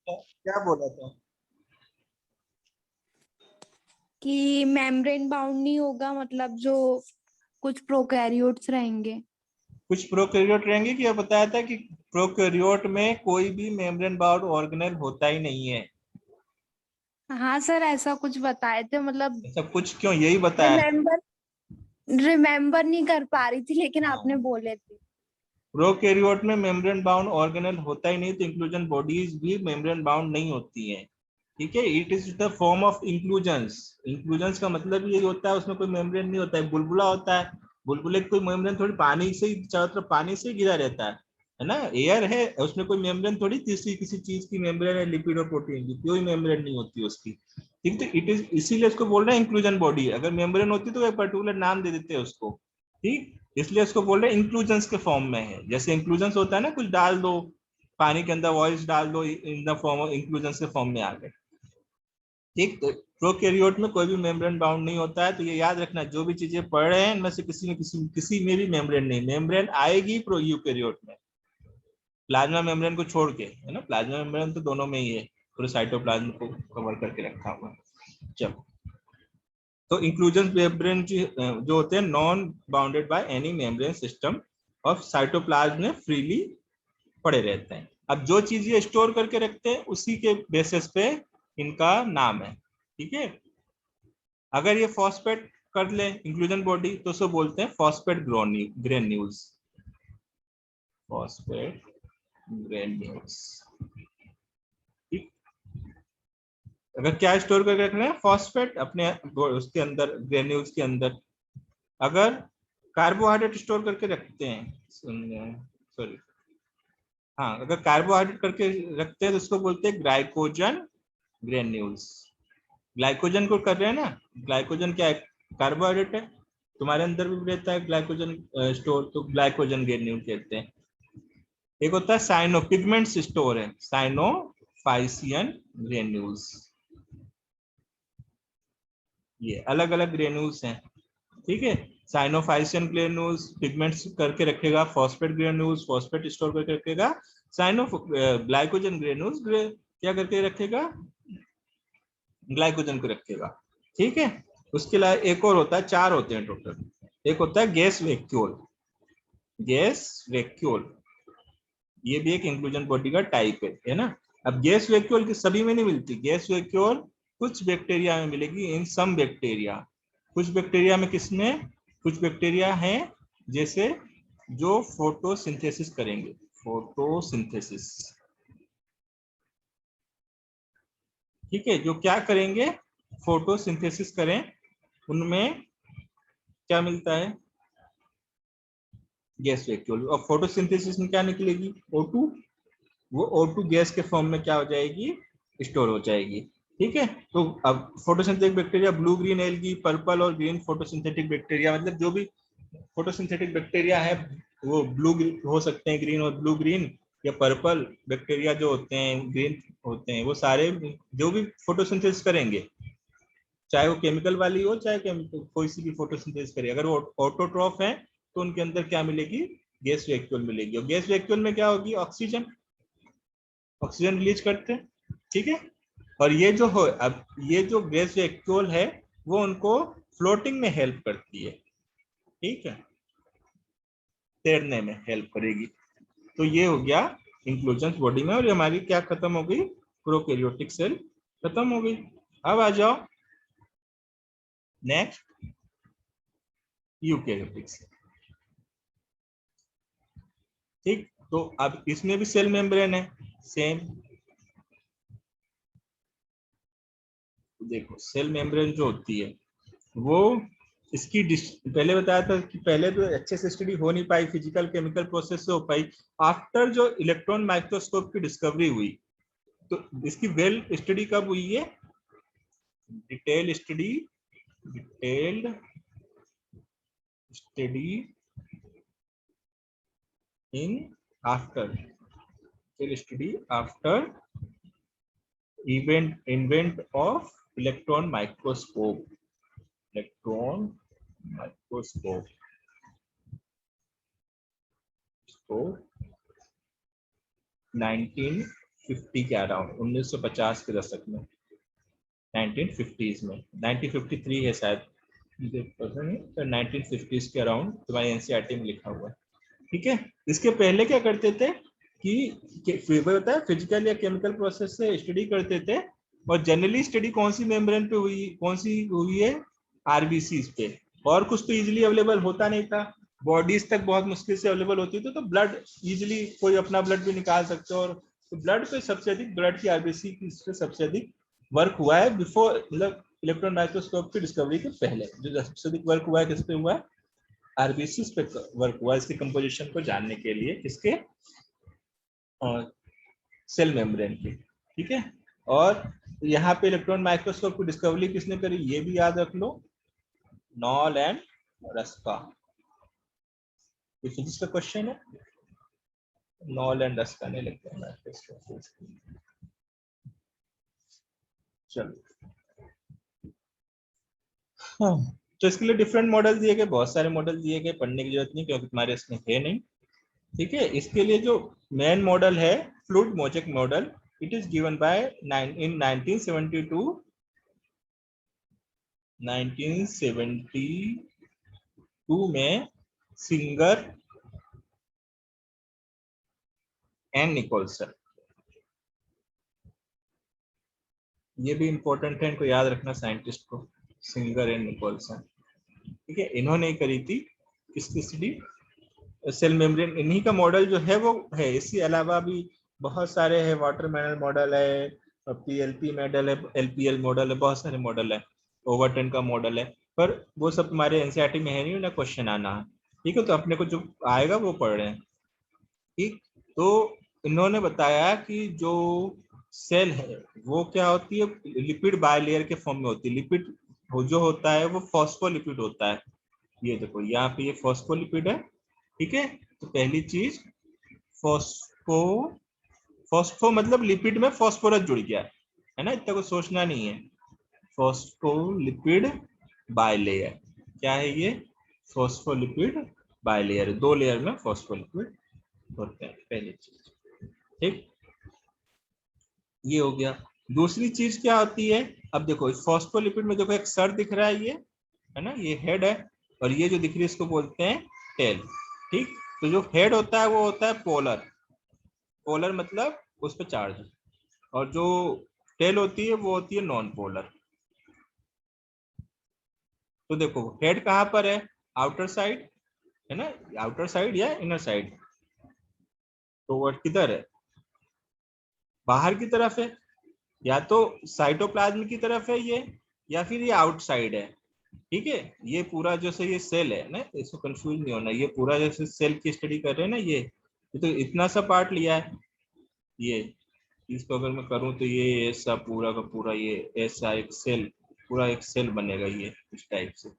क्या बोला था? कि मेम्ब्रेन बाउंड नहीं होगा, मतलब जो कुछ प्रोकैरियोट्स रहेंगे। कुछ प्रोकैरियोट रहेंगे, कि बताया था कि प्रोकैरियोट में कोई भी मेम्ब्रेन बाउंड ऑर्गेनेल होता ही नहीं है। हाँ सर, ऐसा कुछ बताए थे, मतलब ऐसा कुछ क्यों, यही बताया था। रिमेम्बर रिमेम्बर नहीं कर पा रही थी, लेकिन आपने हाँ, बोले थे। प्रोकैरियोट में मेम्ब्रेन बाउंड ऑर्गेनेल होता ही नहीं, तो इंक्लूजन बॉडीज भी मेम्ब्रेन बाउंड नहीं होती हैं। ठीक है, it is the form of inclusions. Inclusions का मतलब यही होता है, उसमें कोई मेम्ब्रेन नहीं होता है, बुलबुला होता है। बुलबुले कोई मेम्ब्रेन थोड़ी, पानी से ही चारों तरफ पानी से ही घिरा रहता है ना। एयर है, उसमें कोई मेम्ब्रेन थोड़ी, तीसरी किसी चीज की मेम्ब्रेन है, लिपिड और प्रोटीन की कोई मेम्ब्रेन नहीं होती उसकी। ठीक, तो इट इज, इसीलिए उसको बोल रहे हैं इंक्लूजन बॉडी। अगर मेम्ब्रेन होती तो एक पर्टिकुलर नाम दे देते हैं उसको। ठीक, इसलिए उसको बोल रहे हैं इंक्लूजन्स के फॉर्म में है। जैसे इंक्लूजन्स होता है ना, कुछ डाल दो पानी के अंदर, वॉइस डाल दो, in the form of inclusions के फॉर्म में आ गए। ठीक, तो प्रोकैरियोट में कोई भी मेम्ब्रेन बाउंड नहीं होता है। तो ये याद रखना, जो भी चीजें पढ़ रहे हैं इनमें से किसी में भी मेम्ब्रेन नहीं, मेम्ब्रेन आएगी प्रो यूकैरियोट में, प्लाज्मा मेम्ब्रेन को छोड़ के, है ना। प्लाज्मा मेम्ब्रेन तो दोनों में ही है, पूरे साइटोप्लाज्म को कवर करके रखा हुआ है। चलो, तो इंक्लूजन मेम्ब्रेन जो होते हैं, non bounded by any membrane system of cytoplasm में फ्रीली पड़े रहते हैं। अब जो चीज ये स्टोर करके रखते हैं उसी के बेसिस पे इनका नाम है। ठीक है, अगर ये फॉस्फेट कर ले इंक्लूजन बॉडी, तो उसको बोलते हैं फॉस्फेट ग्रेन्यूल्स। Phosphate granules. ठीक, अगर क्या स्टोर करके रखना है, फॉस्फेट अपने उसके अंदर, ग्रेन्यूल्स के अंदर। अगर कार्बोहाइड्रेट स्टोर करके रखते हैं, सॉरी, हाँ, अगर कार्बोहाइड्रेट करके रखते हैं तो उसको बोलते हैं ग्लाइकोजन ग्रेन्यूल्स। ग्लाइकोजन को कर रहे हैं ना, ग्लाइकोजन क्या है, कार्बोहाइड्रेट है। तुम्हारे अंदर भी रहता है ग्लाइकोजन स्टोर, तो ग्लाइकोजन ग्रेन्यूल कहते हैं। एक होता है साइनो पिगमेंट्स स्टोर है, साइनोफाइसियन ग्रेन्यूल्स। ये अलग अलग ग्रेन्यूल्स हैं। ठीक है, साइनोफाइसियन ग्रेन्यूल्स पिगमेंट्स करके रखेगा, फॉस्फेट ग्रेन्यूल्स फॉस्फेट स्टोर करके रखेगा, साइनो ग्लाइकोजन ग्रेन्यूल्स क्या करके रखेगा, ग्लाइकोजन को रखेगा। ठीक है, उसके अलावा एक और होता है, चार होते हैं टोटल। एक होता है गैस वैक्यूल। गैस वैक्यूल ये भी एक इंक्लूजन बॉडी का टाइप है ना। अब गैस वैक्यूल की सभी में नहीं मिलती, गैस वैक्यूल कुछ बैक्टीरिया में मिलेगी, इन सम बैक्टीरिया। कुछ बैक्टीरिया में, किसमें, कुछ बैक्टीरिया हैं जैसे जो फोटोसिंथेसिस करेंगे, फोटोसिंथेसिस। ठीक है, जो क्या करेंगे, फोटोसिंथेसिस करें, उनमें क्या मिलता है, गैस वैक्यूल। और फोटोसिंथेसिस में क्या निकलेगी, O2। वो O2 गैस के फॉर्म में क्या हो जाएगी, स्टोर हो जाएगी। ठीक है, तो अब photosynthetic bacteria, blue green algae, purple और ग्रीन फोटोसिंथेटिक बैक्टीरिया, मतलब जो भी फोटोसिंथेटिक बैक्टीरिया है वो ब्लू हो सकते हैं, ग्रीन और ब्लू ग्रीन, या पर्पल बैक्टीरिया जो होते हैं ग्रीन होते हैं, वो सारे जो भी फोटोसिंथेसिस करेंगे, चाहे वो केमिकल वाली हो चाहे केमिकल कोई सी भी फोटोसिंथेसिस करे, अगर वो ऑटोट्रॉफ है तो उनके अंदर क्या मिलेगी, गैस वैक्यूल मिलेगी। और गैस वैक्यूल में क्या होगी, ऑक्सीजन, ऑक्सीजन रिलीज करते हैं। ठीक है, और ये जो हो, अब ये जो गैस वैक्यूल है वो उनको फ्लोटिंग में हेल्प करती है। ठीक है, तैरने में हेल्प करेगी। तो ये हो गया इंक्लूजन बॉडी में, और ये हमारी क्या खत्म हो गई, प्रोकैरियोटिक सेल खत्म हो गई। अब आ जाओ नेक्स्ट, यूकैरियोटिक सेल। ठीक, तो अब इसमें भी सेल मेम्ब्रेन है सेम। देखो, सेल मेम्ब्रेन जो होती है वो, इसकी पहले बताया था कि पहले तो अच्छे से स्टडी हो नहीं पाई, फिजिकल केमिकल प्रोसेस से हो पाई। आफ्टर जो इलेक्ट्रॉन माइक्रोस्कोप की डिस्कवरी हुई, तो इसकी वेल स्टडी कब हुई है, detail study, detailed study in after, study after invent of electron microscope, electron microscope को 19 1950 के अराउंड, 1950 के दशक में, 1950s में, 1953 है शायद, तो 1950s के अराउंड तुम्हारे एनसीईआरटी में लिखा हुआ है। ठीक है, इसके पहले क्या करते थे कि होता है फिजिकल या केमिकल प्रोसेस से स्टडी करते थे, और जनरली स्टडी कौन सी मेम्ब्रेन पे हुई, कौन सी हुई है, आरबीसी पे, और कुछ तो इजीली अवेलेबल होता नहीं था, बॉडीज तक बहुत मुश्किल से अवेलेबल होती थी, तो ब्लड इजीली कोई अपना ब्लड भी निकाल सकते हो, और तो ब्लड पे सबसे अधिक, ब्लड की आरबीसी की सबसे अधिक वर्क हुआ है बिफोर, मतलब इलेक्ट्रॉन माइक्रोस्कोप की डिस्कवरी के पहले जो सबसे अधिक वर्क हुआ है किस पे हुआ है, आरबीसी पे वर्क हुआ, इसके कंपोजिशन को जानने के लिए, किसके, सेल मेम्ब्रेन की। ठीक है, और यहाँ पे इलेक्ट्रॉन माइक्रोस्कोप की डिस्कवरी किसने करी, ये भी याद रख लो, नॉल एंड रस्का। फिजिक्स का क्वेश्चन है, नॉल एंड रस्का ने इलेक्ट्रॉन माइक्रोस्कोप। चलो, हाँ, तो इसके लिए डिफरेंट मॉडल दिए गए, बहुत सारे मॉडल दिए गए, पढ़ने की जरूरत नहीं क्योंकि तुम्हारे इसमें है नहीं। ठीक है, इसके लिए जो मेन मॉडल है fluid mosaic model, it is given by in 1972 में सिंगर एंड निकोलसन। ये भी इंपॉर्टेंट है, इनको याद रखना साइंटिस्ट को, सिंगर एंड निकोलसन। ठीक है, इन्होंने करी थी किसकी स्टडी, सेल मेम्ब्रेन, इन्हीं का मॉडल जो है वो है। इसके अलावा भी बहुत सारे हैं, वाटरमैन मॉडल है, पीएलपी मॉडल है, एलपीएल मॉडल है, बहुत सारे मॉडल है, ओवरटन का मॉडल है, पर वो सब तुम्हारे एनसीईआरटी में है नहीं, ना क्वेश्चन आना है। ठीक है, तो अपने को जो आएगा वो पढ़ रहे हैं। ठीक, तो इन्होंने बताया कि जो सेल है वो क्या होती है, लिपिड बायलेयर के फॉर्म में होती है। लिपिड जो होता है वो फॉस्फोलिपिड होता है। ये देखो यहाँ पे ये फॉस्फोलिपिड है। ठीक है, तो पहली चीज फॉस्फो, फॉस्फो मतलब लिपिड में फॉस्फोरस जुड़ गया है ना, इतना कुछ सोचना नहीं है। फॉस्फोलिपिड बायलेयर क्या है ये, फॉस्फोलिपिड बायलेयर, दो लेयर में फॉस्फोलिपिड होते हैं, पहली चीज। ठीक, ये हो गया। दूसरी चीज क्या होती है, अब देखो इस फॉस्फोलिपिड में देखो एक सर दिख रहा है, ये है ना, ये हेड है, और ये जो दिख रही है इसको बोलते हैं टेल। ठीक, तो जो हेड होता है वो होता है पोलर, पोलर मतलब उस पर चार्ज, और जो टेल होती है वो होती है नॉन पोलर। तो देखो हेड कहाँ पर है, आउटर साइड है ना, आउटर साइड या इनर साइड, तो वर्ड किधर है, बाहर की तरफ है, या तो साइटोप्लाज्म की तरफ है ये, या फिर ये आउटसाइड है। ठीक है, ये पूरा जैसे ये सेल है ना, इसको कंफ्यूज नहीं होना, ये पूरा जैसे सेल की स्टडी कर रहे हैं ना, ये तो इतना सा पार्ट लिया है, ये इसको अगर मैं करूं तो ये ऐसा पूरा का पूरा ये ऐसा एक सेल, पूरा एक सेल बनेगा ये इस टाइप से,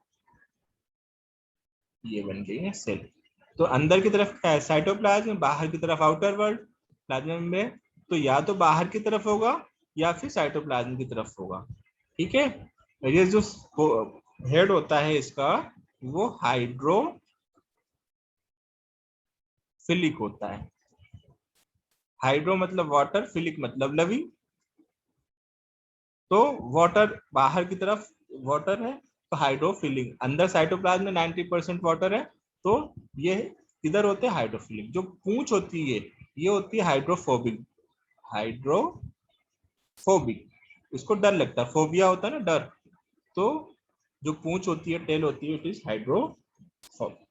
ये बन गई है सेल। तो अंदर की तरफ क्या है, साइटोप्लाज्म, बाहर की तरफ आउटर वर्ल्ड प्लाज्म में, तो या तो बाहर की तरफ होगा या फिर साइटोप्लाज्म की तरफ होगा। ठीक है, ये जो हेड होता है इसका वो हाइड्रोफिलिक होता है। हाइड्रो मतलब वाटर, फिलिक मतलब लविंग, तो वाटर बाहर की तरफ वाटर है, तो हाइड्रोफिलिक, अंदर साइटोप्लाज्म में 90% वाटर है, तो ये किधर होते हैं, हाइड्रोफिलिक। जो पूंछ होती है ये होती है हाइड्रोफोबिक, हाइड्रोफोबिक, इसको डर लगता है, फोबिया होता है ना, डर, तो जो पूंछ होती है, टेल होती है, इट इज हाइड्रोफोबिक।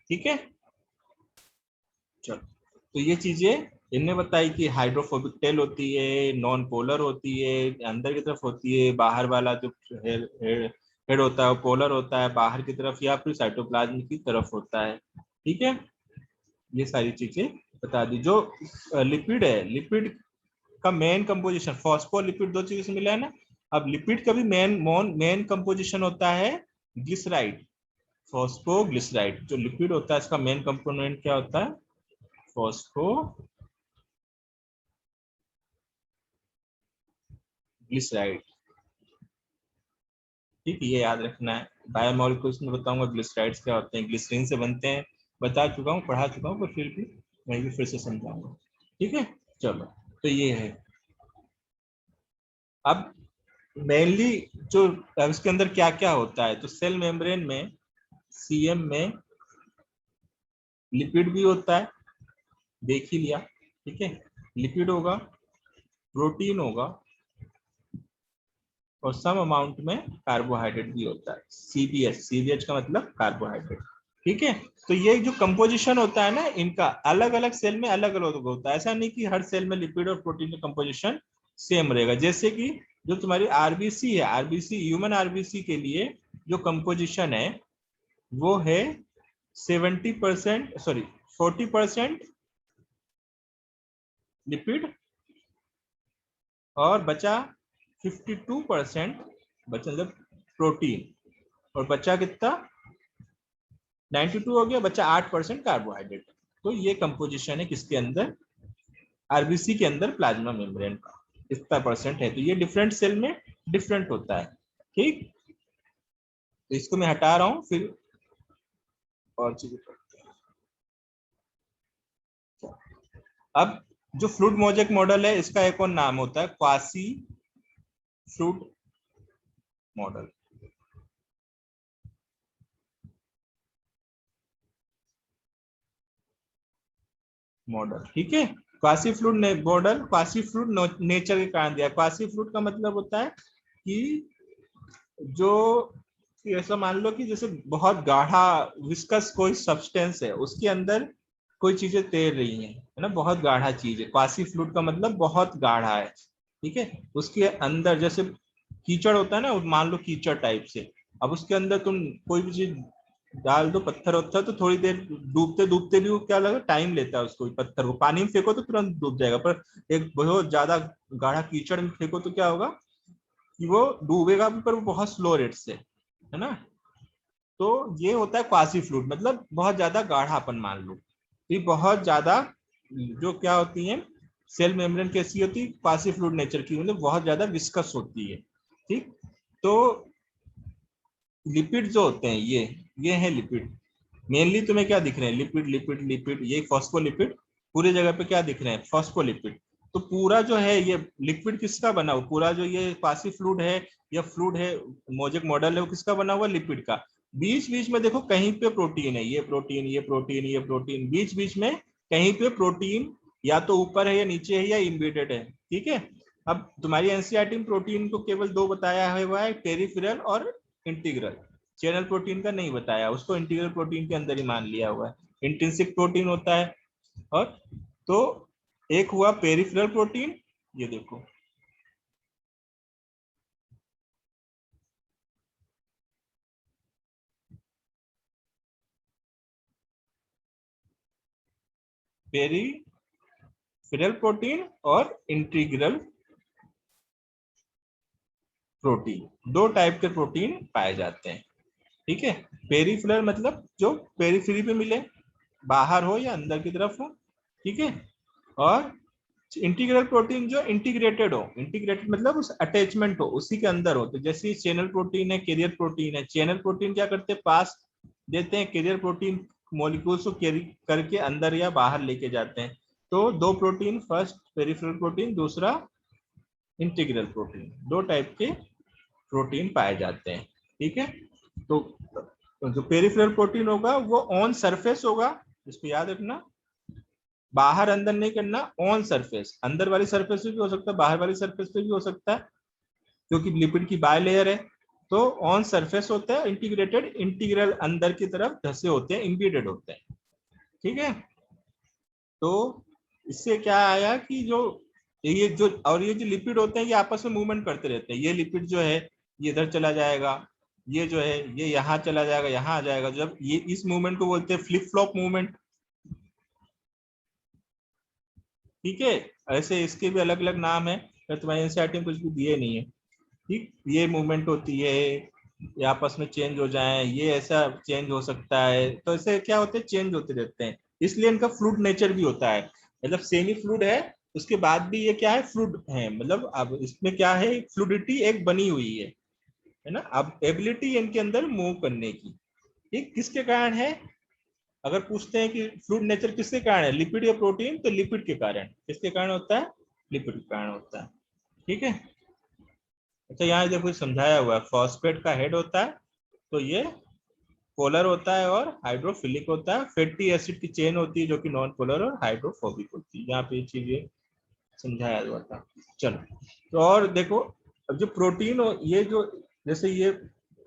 ठीक है, चलो, तो ये चीजें इनने बताई कि हाइड्रोफोबिक टेल होती है, नॉन पोलर होती है, अंदर की तरफ होती है, बाहर वाला जो हेड होता है वो पोलर होता है, बाहर की तरफ या फिर साइटोप्लाज्म की तरफ होता है। ठीक है, ये सारी चीजें बता दी। जो लिपिड है, लिपिड का मेन कंपोजिशन, फॉस्फोलिपिड दो चीजों से मिला है ना, अब लिपिड का भी मेन कंपोजिशन होता है ग्लिसराइड, फॉस्फोग्लिसराइड। जो लिपिड होता है इसका मेन कंपोनेंट क्या होता है, फॉस्फोग्लिसराइड। ठीक है, ये याद रखना है। बायोमोलिक्यूल्स में बताऊंगा ग्लिसराइड्स क्या होते हैं, ग्लिसरीन से बनते हैं, बता चुका हूँ, पढ़ा चुका हूँ, पर फिर भी मैं भी फिर से समझाऊंगा। ठीक है, चलो। तो ये है। अब मेनली जो इसके अंदर क्या क्या होता है, तो सेल मेम्ब्रेन में सीएम में लिपिड भी होता है, देख ही लिया, ठीक है। लिपिड होगा, प्रोटीन होगा, और सम अमाउंट में कार्बोहाइड्रेट भी होता है। सीबीएच का मतलब कार्बोहाइड्रेट, ठीक है। तो ये जो कंपोजिशन होता है ना इनका, अलग अलग सेल में अलग अलग होता है। ऐसा नहीं कि हर सेल में लिपिड और प्रोटीन का कंपोजिशन सेम रहेगा। जैसे कि जो तुम्हारी आरबीसी है, आरबीसी ह्यूमन आरबीसी के लिए जो कंपोजिशन है वो है 70%, सॉरी 40% लिपिड, और बचा 52% बचा मतलब प्रोटीन, और बचा कितना 92 हो गया, बचा 8% कार्बोहाइड्रेट। तो ये कंपोजिशन है किसके अंदर, आरबीसी के अंदर प्लाज्मा मेम्ब्रेन का इतना परसेंट है। तो ये डिफरेंट सेल में डिफरेंट होता है, ठीक। तो इसको मैं हटा रहा हूं, फिर और चीजें करते हैं। अब जो फ्लूइड मोजेक मॉडल है, इसका एक और नाम होता है क्वासी फ्लूइड मॉडल। ठीक है। Quasi fluid model, quasi fluid nature के कारण दिया। क्वासी फ्लूइड का मतलब होता है कि जो, ऐसा मान लो कि जैसे बहुत गाढ़ा विस्कस कोई सब्सटेंस है, उसके अंदर कोई चीजें तैर रही हैं, है ना, बहुत गाढ़ा चीज है। क्वासी फ्लूइड का मतलब बहुत गाढ़ा है, ठीक है। उसके अंदर जैसे कीचड़ होता है ना, मान लो कीचड़ टाइप से, अब उसके अंदर तुम कोई भी चीज डाल दो, पत्थर वत्थर, तो थोड़ी देर डूबते डूबते भी वो क्या लगा, टाइम लेता है उसको। पत्थर को पानी में फेंको तो तुरंत डूब जाएगा, पर एक बहुत ज्यादा गाढ़ा कीचड़ में फेंको तो क्या होगा कि वो डूबेगा भी, पर वो बहुत स्लो रेट से, है ना। तो ये होता है क्वासी फ्लूइड, मतलब बहुत ज्यादा गाढ़ापन मान लो। ये बहुत ज्यादा जो क्या होती है, सेल मेम्ब्रेन कैसी होती है, क्वासी फ्लूइड नेचर की, मतलब बहुत ज्यादा विस्कस होती है, ठीक। तो लिपिड जो होते हैं ये है लिपिड। मेनली तुम्हें क्या दिख रहे हैं, लिपिड लिपिड लिपिड, ये फॉस्फोलिपिड। पूरी जगह पे क्या दिख रहे हैं, फॉस्फोलिपिड। तो पूरा जो है ये लिक्विड किसका बना हुआ, पूरा जो ये क्वासी फ्लूइड है या फ्लूइड है, मोजेक मॉडल है, वो किसका बना हुआ, लिपिड का। बीच बीच में देखो कहीं पे प्रोटीन है, ये प्रोटीन ये प्रोटीन ये प्रोटीन, बीच बीच में कहीं पे प्रोटीन या तो ऊपर है या नीचे है या इम्बेडेड है, ठीक है। अब तुम्हारी एनसीईआरटी में प्रोटीन को केवल दो बताया है, हुआ है पेरिफेरल और इंटीग्रल। चैनल प्रोटीन का नहीं बताया, उसको इंटीग्रल प्रोटीन के अंदर ही मान लिया हुआ है। इंट्रिंसिक प्रोटीन होता है, और तो एक हुआ पेरिफेरल प्रोटीन, ये देखो पेरिफेरल प्रोटीन और इंटीग्रल प्रोटीन, दो टाइप के प्रोटीन पाए जाते हैं, ठीक है। पेरिफेरल मतलब जो पेरिफेरी पे मिले, बाहर हो या अंदर की तरफ हो, ठीक है। और इंटीग्रल प्रोटीन जो इंटीग्रेटेड हो, इंटीग्रेटेड मतलब उस अटैचमेंट हो, उसी के अंदर हो। तो जैसे चैनल प्रोटीन है, कैरियर प्रोटीन है। चैनल प्रोटीन क्या करते हैं, पास देते हैं, कैरियर प्रोटीन मॉलिक्यूल्स को कैरी करके अंदर या बाहर लेके जाते हैं। तो दो प्रोटीन, फर्स्ट पेरिफेरल प्रोटीन, दूसरा इंटीग्रल प्रोटीन, दो टाइप के प्रोटीन पाए जाते हैं, ठीक है। तो जो पेरिफेरल प्रोटीन होगा वो ऑन सरफेस होगा, इसको याद रखना, बाहर अंदर नहीं करना, ऑन सरफेस, अंदर वाली सरफेस पे भी हो सकता है, बाहर वाली सरफेस पे भी हो सकता है, क्योंकि लिपिड की बाय लेयर है। तो ऑन सरफेस होता है इंटीग्रेटेड, इंटीग्रल अंदर की तरफ धसे होते हैं, इम्बेडेड होते हैं, ठीक है। तो इससे क्या आया कि जो ये जो और ये जो लिपिड होते हैं ये आपस में मूवमेंट करते रहते हैं। ये लिपिड जो है ये इधर चला जाएगा, ये जो है ये यहाँ चला जाएगा, यहाँ आ जाएगा। जब ये इस मूवमेंट को बोलते हैं फ्लिप फ्लॉप मूवमेंट, ठीक है। ऐसे इसके भी अलग अलग नाम है, तुम्हारे एनसीईआरटी में कुछ भी दिए नहीं है, ठीक। ये मूवमेंट होती है, ये आपस में चेंज हो जाए, ये ऐसा चेंज हो सकता है। तो ऐसे क्या होते हैं, चेंज होते रहते हैं, इसलिए इनका फ्लूइड नेचर भी होता है। मतलब सेमी फ्लूइड है, उसके बाद भी ये क्या है, फ्लूइड है। मतलब अब इसमें क्या है, फ्लूइडिटी एक बनी हुई है ना। अब एबिलिटी इनके अंदर मूव करने की, ठीक, किसके कारण है। अगर पूछते हैं कि फ्लूइड नेचर किसके कारण है, लिपिड या प्रोटीन, तो लिपिड के कारण। किसके कारण होता है, लिपिड के कारण होता है। ठीक है। अच्छा यहाँ देखो समझाया हुआ है, फॉस्फेट का हेड होता है तो ये पोलर होता है और हाइड्रोफिलिक होता है। फैटी एसिड की चेन होती है जो कि नॉन पोलर और हाइड्रोफोबिक होती है। यहाँ पे ये चीजें समझाया हुआ था। चलो तो और देखो, अब जो प्रोटीन हो, ये जो जैसे ये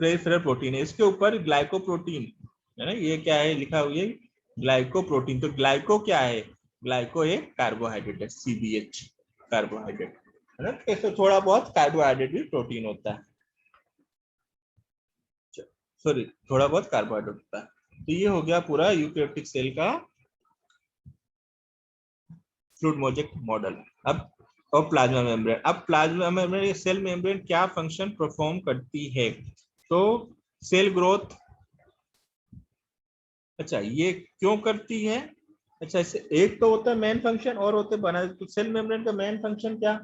पेरिफेरल प्रोटीन है, इसके ऊपर ग्लाइकोप्रोटीन है ना, ये क्या है लिखा हुआ है ग्लाइकोप्रोटीन। तो ग्लाइको क्या है, ग्लाइको एक कार्बोहाइड्रेट है, CBH कार्बोहाइड्रेट है ना। तो थोड़ा बहुत कार्बोहाइड्रेट भी प्रोटीन होता है, सॉरी थोड़ा बहुत कार्बोहाइड्रेट होता है। तो ये हो गया पूरा यूकैरियोटिक सेल का फ्लूइड मोजेक मॉडल। अब और प्लाज्मा मेम्ब्रेन, अब प्लाज्मा मेम्ब्रेन सेल मेम्ब्रेन क्या फंक्शन परफॉर्म करती है। तो सेल ग्रोथ, अच्छा ये क्यों करती है। अच्छा इससे एक तो होता है मेन फंक्शन और होते बना, तो सेल मेम्ब्रेन का मेन फंक्शन क्या,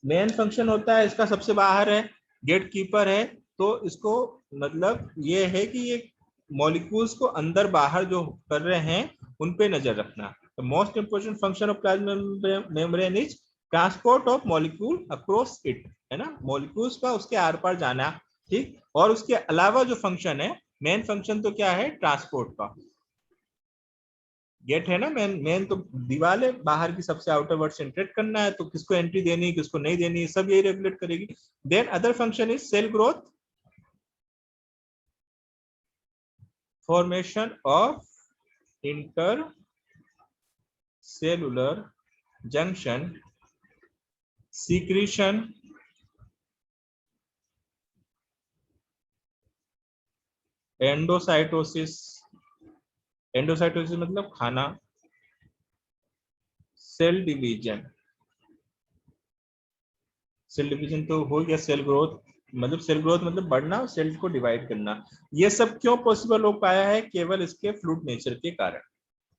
मेन फंक्शन होता है इसका सबसे बाहर है, गेट कीपर है। तो इसको मतलब ये है कि ये मॉलिक्यूल्स को अंदर बाहर जो कर रहे हैं उन पे नजर रखना। The most important function of plasma membrane is transport of molecule across it, है ना, मॉलिक्यूल्स का उसके आर पार जाना। ठीक, और उसके अलावा जो फंक्शन है, मेन फंक्शन तो क्या है, ट्रांसपोर्ट का। गेट है ना मेन, मेन तो दीवार है बाहर की, सबसे आउटर वर्ड से एंट्रेट करना है, तो किसको एंट्री देनी किसको नहीं देनी सब यही रेगुलेट करेगी। Then other function is cell growth, formation of intercellular junction, secretion, endocytosis, endocytosis मतलब खाना, सेल डिवीजन, सेल डिवीजन तो हो गया, सेल ग्रोथ मतलब सेल ग्रोथ मतलब बढ़ना, सेल को डिवाइड करना। ये सब क्यों पॉसिबल हो पाया है, केवल इसके फ्लूइड नेचर के कारण।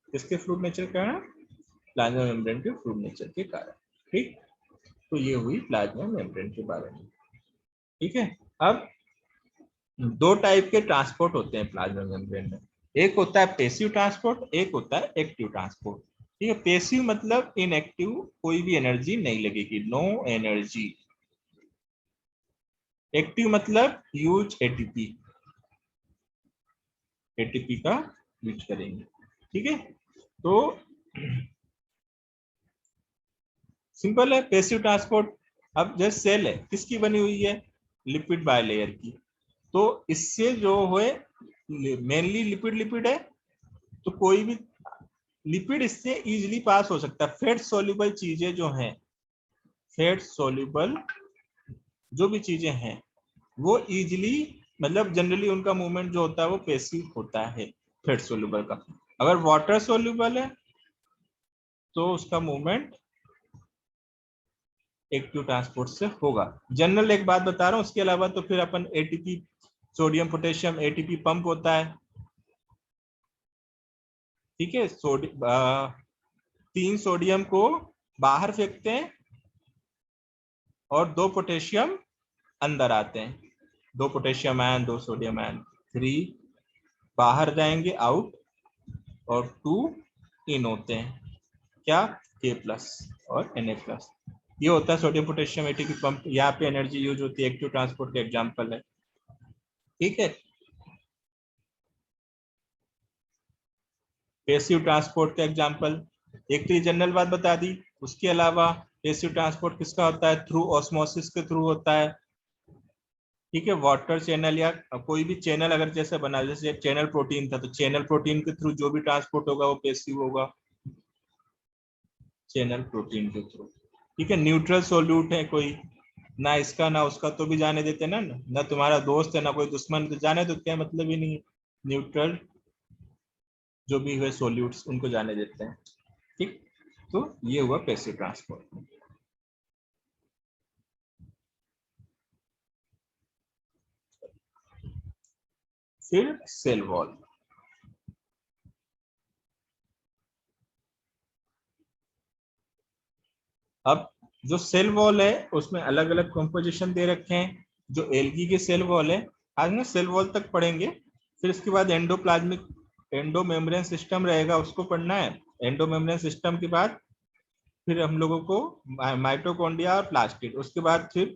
किसके फ्लूइड नेचर के कारण, प्लाज्मा मेम्ब्रेन के फ्लूइड नेचर के कारण। ठीक, तो ये हुई प्लाज्मा मेम्ब्रेन के बारे में। ठीक है। अब दो टाइप के ट्रांसपोर्ट होते हैं प्लाज्मा मेम्ब्रेन में, एक होता है पेसिव ट्रांसपोर्ट, एक होता है एक्टिव ट्रांसपोर्ट। ठीक है, पेसिव मतलब इनएक्टिव, कोई भी एनर्जी नहीं लगेगी, नो एनर्जी। एक्टिव मतलब यूज एटीपी, एटीपी का यूज करेंगे। ठीक है, तो सिंपल है पेसिव ट्रांसपोर्ट। अब जैसे सेल है किसकी बनी हुई है, लिपिड बायलेयर की, तो इससे जो है मेनली लिपिड लिपिड है, तो कोई भी लिपिड इससे इजीली पास हो सकता है। फैट सोल्यूबल चीजें जो हैं, फैट सोल्यूबल जो भी चीजें हैं वो इजीली, मतलब जनरली उनका मूवमेंट जो होता है वो पैसिव होता है फैट सोल्यूबल का। अगर वाटर सोल्यूबल है तो उसका मूवमेंट एक्टिव ट्रांसपोर्ट से होगा। जनरल एक बात बता रहा हूँ, उसके अलावा तो फिर अपन ATP, sodium potassium ATP pump होता है। ठीक है, 3 सोडियम को बाहर फेंकते हैं और 2 पोटेशियम अंदर आते हैं, 2 पोटेशियम आयन 2 सोडियम आयन, 3 बाहर जाएंगे आउट और 2 इन होते हैं, क्या, K+ और Na+। ये होता है सोडियम पोटेशियम एटीपी पंप। यहाँ पे एनर्जी यूज होती है, एक्टिव ट्रांसपोर्ट का एग्जांपल है। ठीक है, पैसिव ट्रांसपोर्ट का एग्जांपल, एक तो जनरल बात बता दी, उसके अलावा पैसिव ट्रांसपोर्ट किसका होता है, थ्रू ऑस्मोसिस के थ्रू होता है। ठीक है, वाटर चैनल या कोई भी चैनल अगर जैसे बना, जैसे चैनल प्रोटीन था तो चैनल प्रोटीन के थ्रू जो भी ट्रांसपोर्ट होगा वो पैसिव होगा, चैनल प्रोटीन के थ्रू। ठीक है, न्यूट्रल सोल्यूट है कोई, ना इसका ना उसका तो भी जाने देते ना, ना तुम्हारा दोस्त है ना कोई दुश्मन, तो जाने तो क्या मतलब ही नहीं, न्यूट्रल जो भी हुए सोल्यूट्स उनको जाने देते हैं। ठीक, तो ये हुआ पैसिव ट्रांसपोर्ट। फिर सेल वॉल, अब जो सेल वॉल है उसमें अलग अलग कंपोजिशन दे रखे हैं। जो एल्गी के सेल वॉल है, आज ना सेल वॉल तक पढ़ेंगे, फिर इसके बाद एंडो मेम्ब्रेन सिस्टम रहेगा, उसको पढ़ना है। एंडो मेम्ब्रेन सिस्टम के बाद फिर हम लोगों को माइटोकॉन्ड्रिया और प्लास्टिड, उसके बाद फिर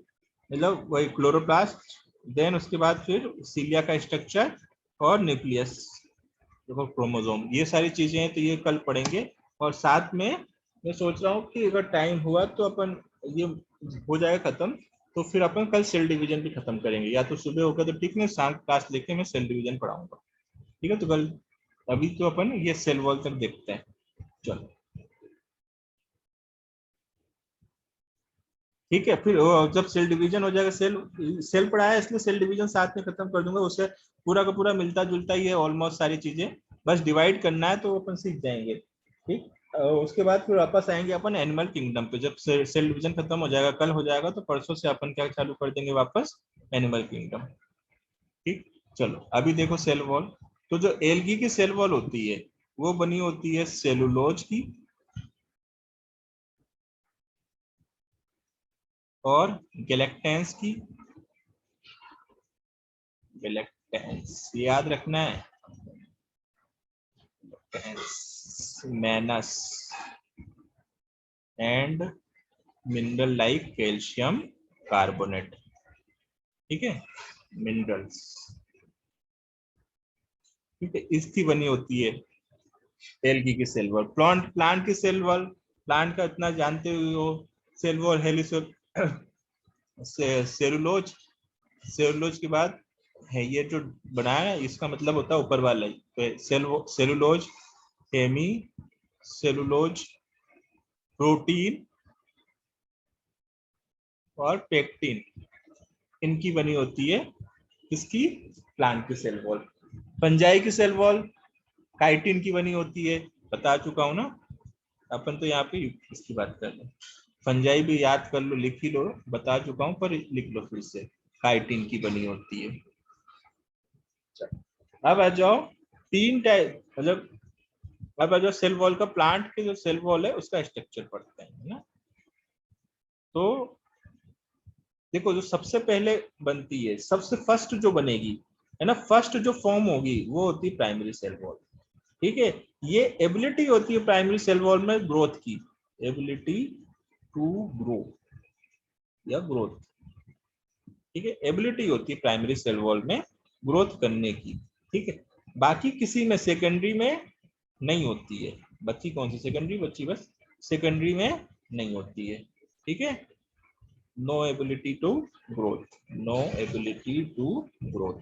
मतलब वही क्लोरोप्लास्ट, देन उसके बाद फिर सीलिया का स्ट्रक्चर और न्यूक्लियस, देखो क्रोमोसोम, ये सारी चीजें हैं, तो ये कल पढ़ेंगे। और साथ में मैं सोच रहा हूँ कि अगर टाइम हुआ तो अपन ये हो जाएगा खत्म, तो फिर अपन कल सेल डिवीजन भी खत्म करेंगे, या तो सुबह होगा तो ठीक नहीं, शाम क्लास लेके मैं सेल डिवीजन पढ़ाऊंगा, ठीक है। तो कल अभी तो अपन ये सेल वॉल तक देखते हैं, चलो ठीक है। फिर जब सेल डिवीजन हो जाएगा, सेल सेल पढ़ाया इसलिए सेल डिवीजन साथ में खत्म कर दूंगा, उससे पूरा का पूरा मिलता जुलता ही है ऑलमोस्ट सारी चीजें, बस डिवाइड करना है तो अपन सीख जाएंगे, ठीक। उसके बाद फिर वापस आएंगे अपन एनिमल किंगडम पे, जब सेल डिवीजन खत्म हो जाएगा, कल हो जाएगा, तो परसों से अपन क्या चालू कर देंगे वापस, एनिमल किंगडम, ठीक। चलो अभी देखो सेल वॉल, तो जो एल्गी की सेल वॉल होती है वो बनी होती है सेलुलोज की और गैलेक्टेंस की, गैलेक्टेंस याद रखना है, minus and mineral like calcium carbonate, ठीक है, मिनरल्स, ठीक है, इसकी बनी होती है एल्गी की सेल वॉल। प्लांट की सेल वॉल, प्लांट का इतना जानते हो, सेल वॉल हेलिसल सेलुलोज, सेलुलोज के बाद है ये जो बनाया है, इसका मतलब होता है ऊपर वाला ही, तो सेलुलोज, हेमी सेलुलोज, प्रोटीन और पेक्टिन, इनकी बनी होती है इसकी प्लांट की सेल वॉल। फंजाई की सेल वॉल काइटिन की बनी होती है, बता चुका हूं ना, अपन तो यहाँ पे इसकी बात कर रहे हैं। फंजाई भी याद कर लो, लिख ही लो, बता चुका हूं पर लिख लो फिर से, काइटिन की बनी होती है। अब आ जाओ तीन टाइप, मतलब अब आ जाओ सेल वॉल का, प्लांट के जो सेल वॉल है उसका स्ट्रक्चर पढ़ते हैं ना। तो देखो जो सबसे पहले बनती है, सबसे फर्स्ट जो बनेगी है ना, फर्स्ट जो फॉर्म होगी वो होती है प्राइमरी सेल वॉल, ठीक है। ये एबिलिटी होती है प्राइमरी सेल वॉल में ग्रोथ की, एबिलिटी टू ग्रो या ग्रोथ, ठीक है, एबिलिटी होती है प्राइमरी सेल वॉल में ग्रोथ करने की, ठीक है। बाकी किसी में सेकेंडरी में नहीं होती है, बच्ची कौन सी सेकेंडरी बच्ची, बस सेकेंडरी में नहीं होती है, ठीक है। No ability to growth, no ability to growth,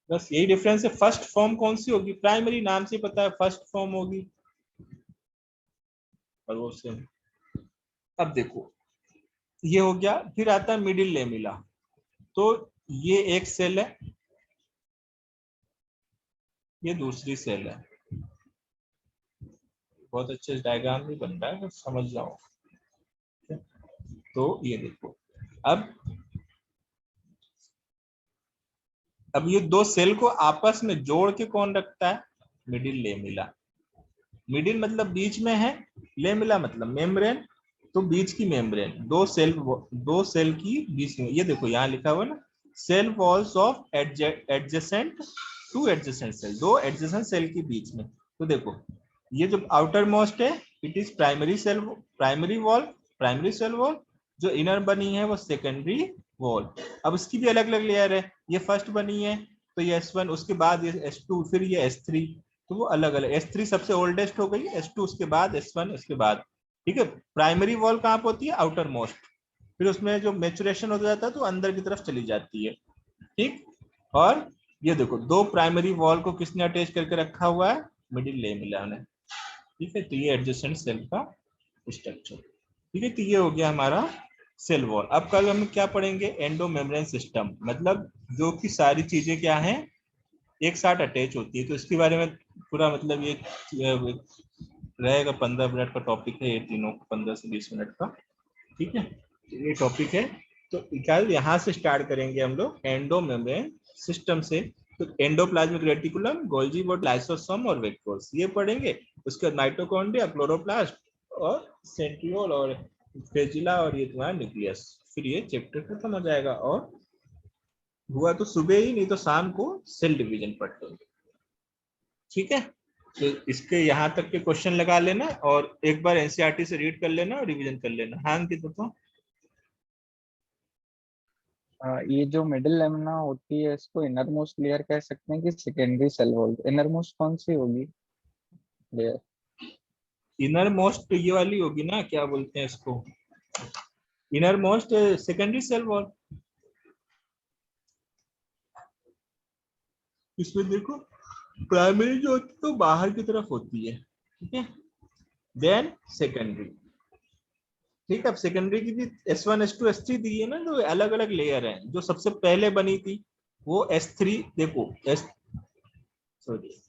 बस यही डिफरेंस है। फर्स्ट फॉर्म कौन सी होगी, प्राइमरी, नाम से पता है फर्स्ट फॉर्म होगी, और वो से अब देखो ये हो गया, फिर आता है मिडिल लेमिला, तो ये एक सेल है, ये दूसरी सेल है, बहुत अच्छे डायग्राम भी बन रहा है, बस समझ जाओ। तो ये देखो, अब अब ये दो सेल को आपस में जोड़ के कौन रखता है, मिडिल लेमिला, मिडिल मतलब बीच में है, लेमिला मतलब मेम्ब्रेन, तो बीच की मेम्ब्रेन, दो सेल की बीच में, ये देखो यहाँ लिखा हुआ ना, cell walls of adjacent to adjacent cell, दो एडजेसेंट सेल के बीच में, तो देखो ये जो आउटर मोस्ट है it is primary cell, primary wall, primary cell wall, जो इनर बनी है वो सेकेंडरी वॉल। अब इसकी भी अलग अलग लेयर है, ये फर्स्ट बनी है तो ये S1, उसके बाद ये S2, फिर ये S3, तो वो अलग अलग, S3 सबसे ओल्डेस्ट हो गई, S2 उसके बाद S1 उसके बाद, ठीक है। प्राइमरी वॉल कहाँ पे होती है, आउटर मोस्ट, फिर उसमें जो मेचुरेशन हो जाता है तो अंदर की तरफ चली जाती है, ठीक। और ये देखो दो प्राइमरी वॉल को किसने अटैच करके रखा हुआ है, मिडिल लेमिला ने, ठीक है। तो ये एडजेसेंट सेल का स्ट्रक्चर, ठीक है। तो ये हो गया हमारा सेल वॉल। अब कल हम क्या पढ़ेंगे, एंडो मेम्ब्रेन सिस्टम, मतलब जो कि सारी चीजें क्या हैं एक साथ अटैच होती है, तो इसके बारे में पूरा मतलब ये रहेगा, 15 मिनट का टॉपिक है ये तीनों, 15 से 20 मिनट का, ठीक है। तो ये टॉपिक है, तो कल यहाँ से स्टार्ट करेंगे हम लोग एंडो मेम्ब्रेन सिस्टम से, तो endoplasmic reticulum, Golgi board, lysosome और वेक्टर्स ये पढ़ेंगे, उसके बाद माइटोकॉन्ड्रिया, क्लोरोप्लास्ट और सेंट्रियोल और फ्लैजिला और ये तुम्हारा न्यूक्लियस, फिर ये चैप्टर खत्म हो जाएगा, और हुआ तो सुबह ही, नहीं तो शाम को सेल डिवीजन पढ़ लेंगे, ठीक है। तो इसके यहाँ तक के क्वेश्चन लगा लेना और एक बार एनसीईआरटी से रीड कर लेना और रिवीजन कर लेना। हाँ अंकित बताओ। ये जो मिडिल लेमिना होती है इसको इनर मोस्ट लेयर कह सकते हैं कि secondary cell wall? Innermost कौन सी होगी लेयर? इनर मोस्ट ये वाली होगी ना, क्या बोलते हैं इसको, innermost secondary cell wall. इसमें देखो प्राइमरी जो होती है तो बाहर की तरफ होती है, ठीक है, देन सेकेंडरी। ठीक है, अब सेकेंडरी की भी S1 S2 S3 दी है ना, तो अलग अलग लेयर हैं। जो सबसे पहले बनी थी वो S3, देखो सॉरी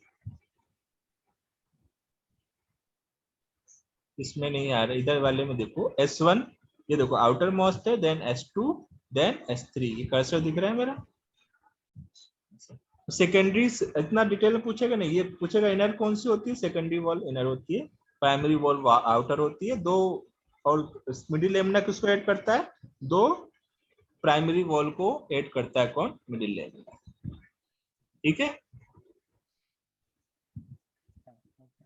इसमें नहीं आ रहा, इधर वाले में देखो S1, ये देखो आउटर मोस्ट है, देन S2, देन S3। ये कर्सर दिख रहा है मेरा। सेकेंडरी इतना डिटेल में पूछेगा नहीं, ये पूछेगा इनर कौन सी होती है, सेकेंडरी वॉल इनर होती है, प्राइमरी वॉल आउटर होती है। दो और मिडिल लेमिना किसको ऐड करता है, दो प्राइमरी वॉल को ऐड करता है, कौन, मिडिल लेमिना। ठीक है,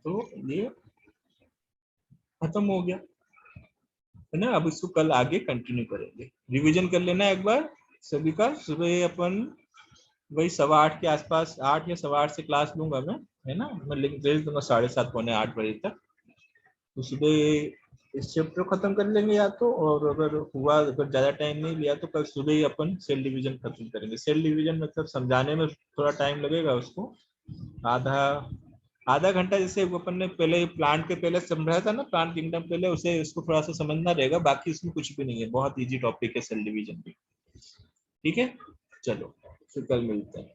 तो ये खत्म हो गया है ना। अब इसको कल आगे कंटिन्यू करेंगे। रिवीजन कर लेना एक बार सभी का। सुबह अपन वही 7:15 के आसपास, 8 या 8:15 से क्लास लूंगा मैं, है ना। मैं लिंक भेज दूंगा 7:30 पौने 8 बजे तक। तो सुबह इस चैप्टर खत्म कर लेंगे या तो, और अगर हुआ, अगर ज्यादा टाइम नहीं लिया तो कल सुबह ही अपन सेल डिवीजन खत्म करेंगे। सेल डिवीजन मतलब समझाने में थोड़ा टाइम लगेगा उसको, आधा घंटा। जैसे अपन ने पहले प्लांट के पहले समझाया था ना, प्लांट किंगडम पहले, उसे उसको थोड़ा सा समझना रहेगा। बाकी इसमें कुछ भी नहीं है, बहुत इजी टॉपिक है सेल डिवीजन भी। ठीक है, चलो फिर कल मिलते हैं।